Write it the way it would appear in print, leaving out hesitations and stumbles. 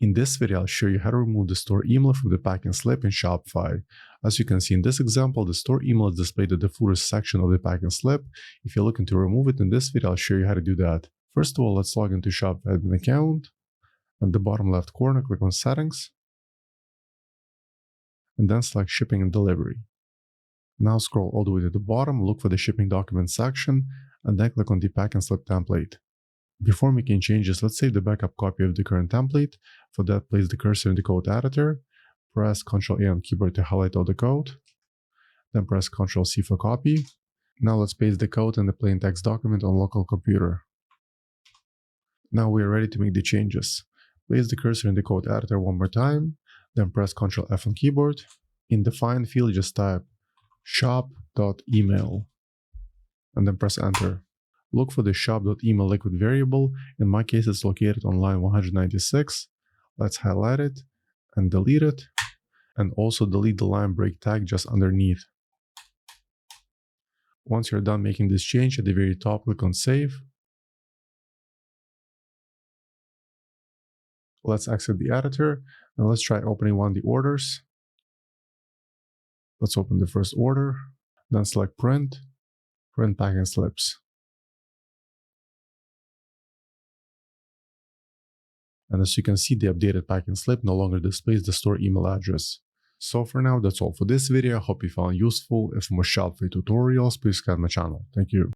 In this video, I'll show you how to remove the store email from the packing slip in Shopify. As you can see in this example, the store email is displayed at the footer section of the packing slip. If you're looking to remove it in this video, I'll show you how to do that. First of all, let's log into Shopify admin account. At the bottom left corner, click on Settings, and then select Shipping and Delivery. Now scroll all the way to the bottom, look for the Shipping Documents section, and then click on the Pack and Slip template. Before making changes, let's save the backup copy of the current template. For that, place the cursor in the code editor, press Ctrl-A on keyboard to highlight all the code, then press Ctrl-C for copy. Now let's paste the code in the plain text document on local computer. Now we are ready to make the changes. Place the cursor in the code editor one more time, then press Ctrl-F on keyboard. In the find field, just type shop.email, and then press enter. Look for the shop.email liquid variable. In my case, it's located on line 196. Let's highlight it and delete it, and also delete the line break tag just underneath. Once you're done making this change, at the very top, click on Save. Let's exit the editor, and let's try opening one of the orders. Let's open the first order, then select Print Packing Slips. And as you can see, the updated packing slip no longer displays the store email address. So for now, that's all for this video. I hope you found it useful. If for more Shopify tutorials, please subscribe to my channel. Thank you.